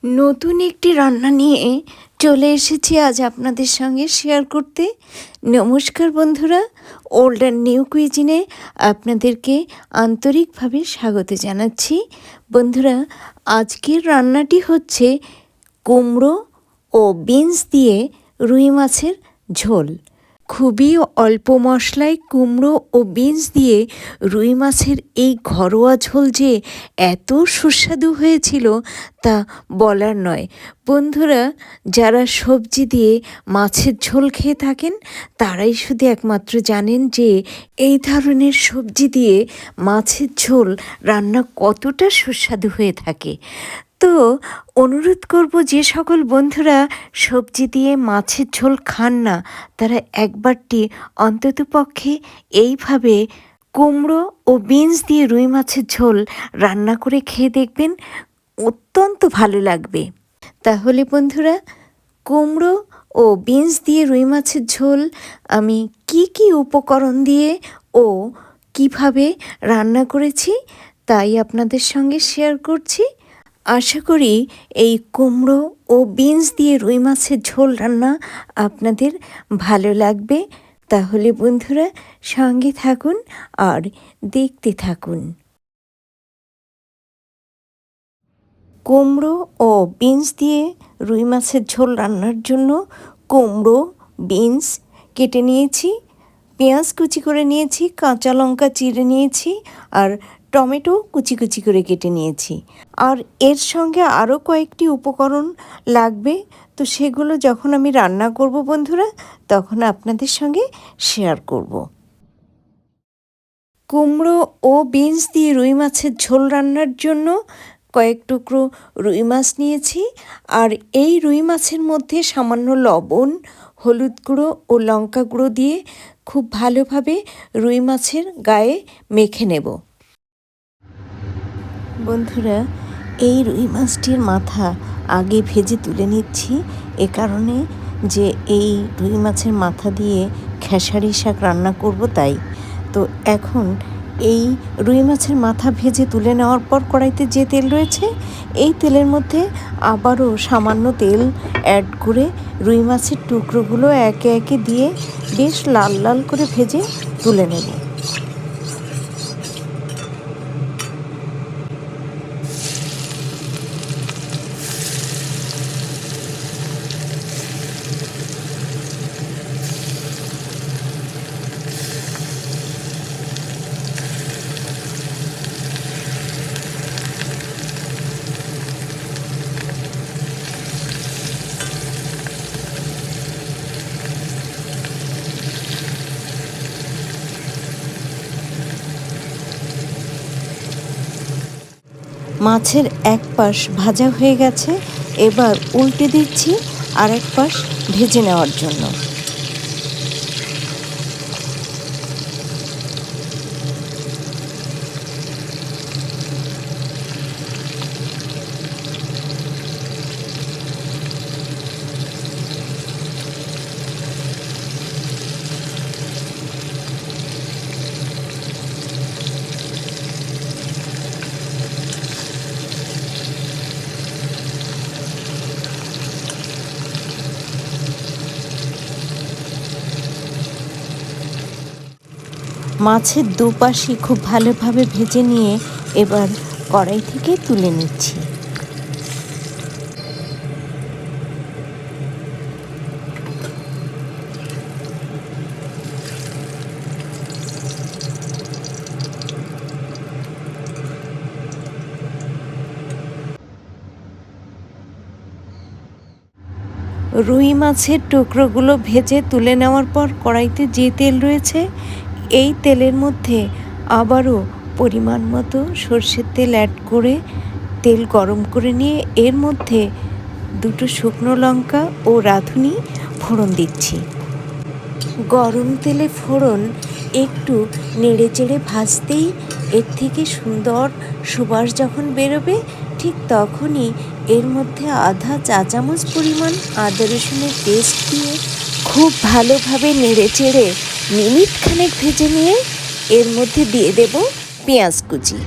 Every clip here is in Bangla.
নতুন একটি রান্না নিয়ে চলে এসেছি আজ আপনাদের সঙ্গে শেয়ার করতে। নমস্কার বন্ধুরা, ওল্ড অ্যান্ড নিউ কুইজিনে আপনাদেরকে আন্তরিকভাবে স্বাগত জানাচ্ছি। বন্ধুরা, আজকের রান্নাটি হচ্ছে কুমড়ো ও বিনস দিয়ে রুই মাছের ঝোল। খুবই অল্প মশলায় কুমড়ো ও বিনস দিয়ে রুই মাছের এই ঘরোয়া ঝোল যে এত সুস্বাদু হয়েছিল তা বলার নয়। বন্ধুরা, যারা সবজি দিয়ে মাছের ঝোল খেয়ে থাকেন তারাই শুধু একমাত্র জানেন যে এই ধরনের সবজি দিয়ে মাছের ঝোল রান্না কতটা সুস্বাদু হয়ে থাকে। তো অনুরোধ করব, যে সকল বন্ধুরা সবজি দিয়ে মাছের ঝোল খান না তারা একবারটি অন্ততপক্ষে এইভাবে কুমড়ো ও বিনস দিয়ে রুই মাছের ঝোল রান্না করে খেয়ে দেখবেন, অত্যন্ত ভালো লাগবে। তাহলে বন্ধুরা, কুমড়ো ও বিনস দিয়ে রুই মাছের ঝোল আমি কি উপকরণ দিয়ে ও কিভাবে রান্না করেছি তাই আপনাদের সঙ্গে শেয়ার করছি। আশা করি এই কুমড়ো ও বিনস দিয়ে রুই মাছের ঝোল রান্না আপনাদের ভালো লাগবে। তাহলে বন্ধুরা, সঙ্গে থাকুন আর দেখতে থাকুন। কুমড়ো ও বিনস দিয়ে রুই মাছের ঝোল রান্নার জন্য কুমড়ো, বিনস কেটে নিয়েছি, পেঁয়াজ কুচি করে নিয়েছি, কাঁচা লঙ্কা চিড়ে নিয়েছি আর টমেটো কুচি কুচি করে কেটে নিয়েছি। আর এর সঙ্গে আরও কয়েকটি উপকরণ লাগবে, তো সেগুলো যখন আমি রান্না করব বন্ধুরা তখন আপনাদের সঙ্গে শেয়ার করব। কুমড়ো ও বিনস দিয়ে রুই মাছের ঝোল রান্নার জন্য কয়েক টুকরো রুই মাছ নিয়েছি। আর এই রুই মাছের মধ্যে সামান্য লবণ, হলুদ গুঁড়ো ও লঙ্কা গুঁড়ো দিয়ে খুব ভালোভাবে রুই মাছের গায়ে মেখে নেব। বন্ধুরা, এই রুই মাছটির মাথা আগে ভেজে তুলে নিচ্ছি, এ কারণে যে এই রুই মাছের মাথা দিয়ে খেসারি শাক রান্না করব তাই। তো এখন এই রুই মাছের মাথা ভেজে তুলে নেওয়ার পর কড়াইতে যে তেল রয়েছে এই তেলের মধ্যে আবারও সামান্য তেল অ্যাড করে রুই মাছের টুকরোগুলো একে একে দিয়ে বেশ লাল লাল করে ভেজে তুলে নেব। মাছের এক পাশ ভাজা হয়ে গেছে, এবার উল্টে দিচ্ছি আর এক পাশ ভেজে নেওয়ার জন্য। মাছের দুপাশই খুব ভালোভাবে ভেজে নিয়ে এবার কড়াই থেকে তুলে নিচ্ছি। রুই মাছের টুকরোগুলো ভেজে তুলে নেওয়ার পর কড়াইতে যে তেল রয়েছে এই তেলের মধ্যে আবারও পরিমাণ মতো সর্ষের তেল অ্যাড করে তেল গরম করে নিয়ে এর মধ্যে দুটো শুকনো লঙ্কা ও রাঁধুনি ফোড়ন দিচ্ছি। গরম তেলে ফোড়ন একটু নেড়ে চেড়ে ভাজতেই এর থেকে সুন্দর সুবাস যখন বেরোবে ঠিক তখনই এর মধ্যে আধা চা চামচ পরিমাণ আদা রসুনের পেস্ট দিয়ে খুব ভালোভাবে নেড়ে চেড়ে মিনিট খানেক ভেজে নিয়ে এর মধ্যে দিয়ে দেব পেঁয়াজ কুচি।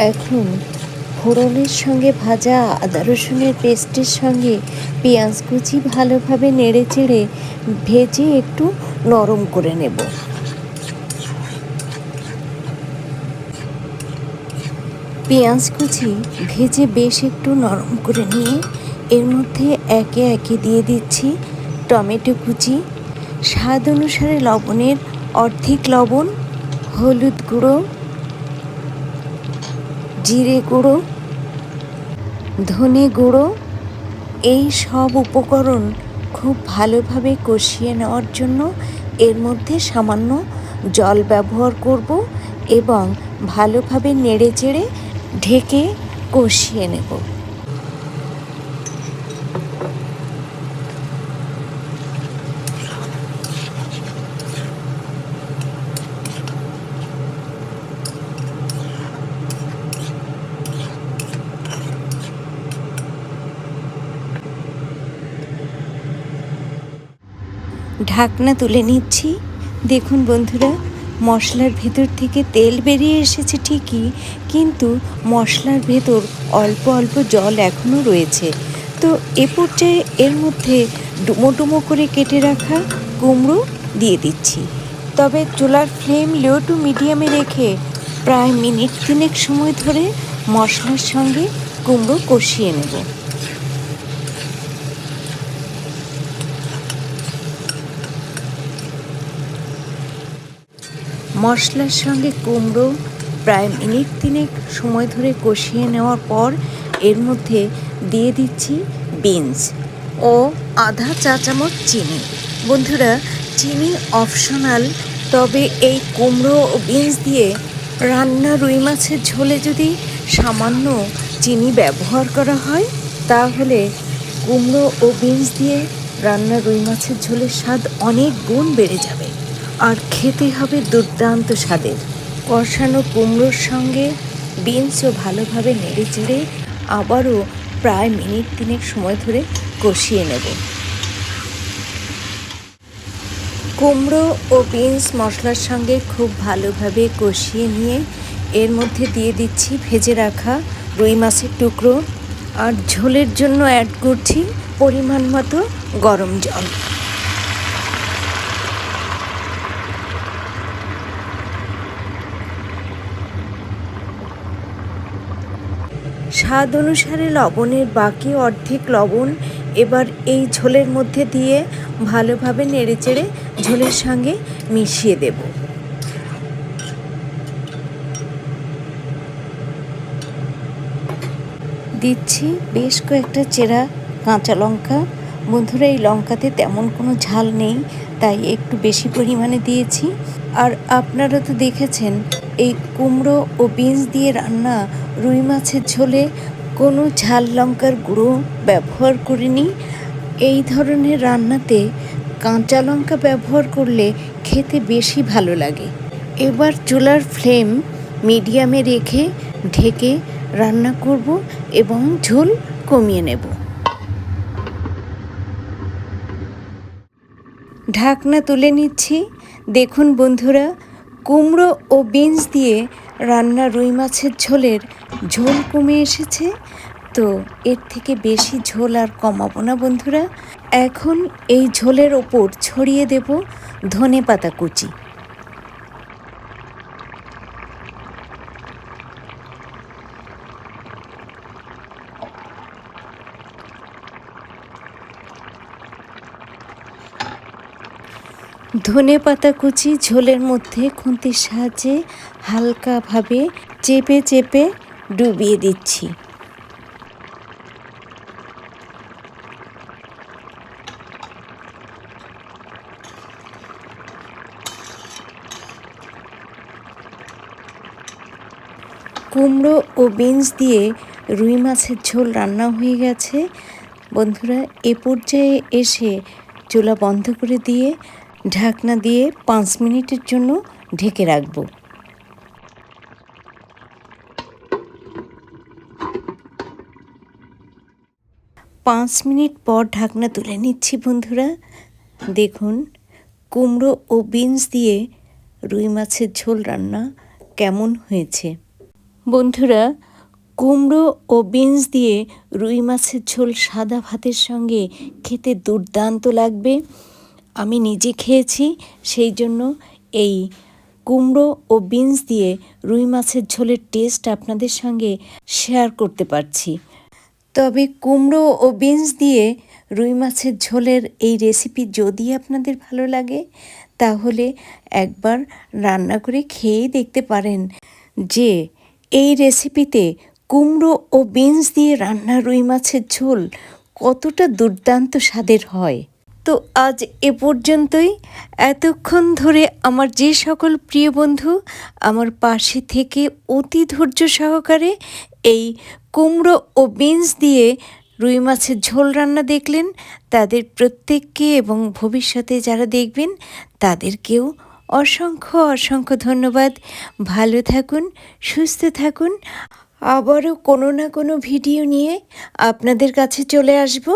এখন ফোড়নের সঙ্গে ভাজা আদা রসুনের পেস্টের সঙ্গে পেঁয়াজ কুচি ভালোভাবে নেড়ে চেড়ে ভেজে একটু নরম করে নেব। পেঁয়াজ কুচি ভেজে বেশ একটু নরম করে নিয়ে এর মধ্যে একে একে দিয়ে দিচ্ছি টমেটো কুচি, স্বাদ অনুসারে লবণের অর্ধেক লবণ, হলুদ গুঁড়ো, জিরে গুঁড়ো, ধনে গুঁড়ো। এই সব উপকরণ খুব ভালোভাবে কষিয়ে নেওয়ার জন্য এর মধ্যে সামান্য জল ব্যবহার করব এবং ভালোভাবে নেড়ে চেড়ে ঢেকে কষিয়ে নেব। ঢাকনা তুলে নিচ্ছি। দেখুন বন্ধুরা, মশলার ভেতর থেকে তেল বেরিয়ে এসেছে ঠিকই, কিন্তু মশলার ভেতর অল্প অল্প জল এখনও রয়েছে। তো এ পর্যায়ে এর মধ্যে ডুমো ডুমো করে কেটে রাখা কুমড়ো দিয়ে দিচ্ছি। তবে চুলার ফ্লেম লো টু মিডিয়ামে রেখে প্রায় মিনিট 3 সময় ধরে মশলার সঙ্গে কুমড়ো কষিয়ে নেব। মশলার সঙ্গে কুমড়ো প্রায় মিনিট 3 সময় ধরে কষিয়ে নেওয়ার পর এর মধ্যে দিয়ে দিচ্ছি বিনস ও আধা চা চামচ চিনি। বন্ধুরা, চিনি অপশনাল, তবে এই কুমড়ো ও বিনস দিয়ে রান্না রুই মাছের ঝোলে যদি সামান্য চিনি ব্যবহার করা হয় তাহলে কুমড়ো ও বিনস দিয়ে রান্না রুই মাছের ঝোলের স্বাদ অনেক গুণ বেড়ে যাবে আর খেতে হবে দুর্দান্ত স্বাদের। কষানো কুমড়োর সঙ্গে বিনসও ভালোভাবে নেড়ে চেড়ে আবারও প্রায় মিনিট 3 সময় ধরে কষিয়ে নেব। কুমড়ো ও বিনস মশলার সঙ্গে খুব ভালোভাবে কষিয়ে নিয়ে এর মধ্যে দিয়ে দিচ্ছি ভেজে রাখা রুই মাছের টুকরো আর ঝোলের জন্য অ্যাড করছি পরিমাণ মতো গরম জল। স্বাদ অনুসারে লবণের বাকি অর্ধেক লবণ এবার এই ঝোলের মধ্যে দিয়ে ভালোভাবে নেড়েচেড়ে ঝোলের সঙ্গে মিশিয়ে দেব। দিচ্ছি বেশ কয়েকটা চেরা কাঁচা লঙ্কা। বন্ধুরা, এই লঙ্কাতে তেমন কোনো ঝাল নেই, তাই একটু বেশি পরিমাণে দিয়েছি। আর আপনারা তো দেখেছেন এই কুমড়ো ও বিনস দিয়ে রান্না রুই মাছের ঝোলে কোনো ঝাল লঙ্কার গুঁড়ো ব্যবহার করিনি। এই ধরনের রান্নাতে কাঁচা লঙ্কা ব্যবহার করলে খেতে বেশি ভালো লাগে। এবার চুলার ফ্লেম মিডিয়ামে রেখে ঢেকে রান্না করব এবং ঝোল কমিয়ে নেব। ঢাকনা তুলে নিচ্ছি। দেখুন বন্ধুরা, কুমড়ো ও বিনস দিয়ে রান্না রুই মাছের ঝোলের ঝোল কমে এসেছে। তো এর থেকে বেশি ঝোল আর কমাবো না বন্ধুরা। এখন এই ঝোলের ওপর ছড়িয়ে দেব ধনেপাতা কুচি। ধনেপাতা কুচি ঝোলের মধ্যে খুন্তির সাহায্যে হালকাভাবে চেপে চেপে ডুবিয়ে দিচ্ছি। কুমড়ো ও বিনস দিয়ে রুই মাছের ঝোল রান্না হয়ে গেছে। বন্ধুরা, এ পর্যায়ে এসে চুলা বন্ধ করে দিয়ে ঢাকনা দিয়ে 5 মিনিটের জন্য ঢেকে রাখব। 5 মিনিট পর ঢাকনা তুলে নিচ্ছি বন্ধুরা। দেখুন কুমড়ো ও বিনস দিয়ে রুই মাছের ঝোল রান্না কেমন হয়েছে। বন্ধুরা, কুমড়ো ও বিনস দিয়ে রুই মাছের ঝোল সাদা ভাতের সঙ্গে খেতে দুর্দান্ত লাগবে। আমি নিজে খেয়েছি, সেই জন্য এই কুমড়ো ও বিনস দিয়ে রুই মাছের ঝোলের টেস্ট আপনাদের সঙ্গে শেয়ার করতে পারছি। তবে কুমড়ো ও বিনস দিয়ে রুই মাছের ঝোলের এই রেসিপি যদি আপনাদের ভালো লাগে, তাহলে একবার রান্না করে খেয়েই দেখতে পারেন যে এই রেসিপিতে কুমড়ো ও বিনস দিয়ে রান্না রুই মাছের ঝোল কতটা দুর্দান্ত স্বাদের হয়। তো আজ এ পর্যন্তই। এতক্ষণ ধরে আমার যে সকল প্রিয় বন্ধু আমার পাশে থেকে অতি ধৈর্য সহকারে এই কুমড়ো ও বিনস দিয়ে রুই মাছের ঝোল রান্না দেখলেন, তাদের প্রত্যেককে এবং ভবিষ্যতে যারা দেখবেন তাদেরকেও অসংখ্য অসংখ্য ধন্যবাদ। ভালো থাকুন, সুস্থ থাকুন। আবারও কোনো না কোনো ভিডিও নিয়ে আপনাদের কাছে চলে আসবো।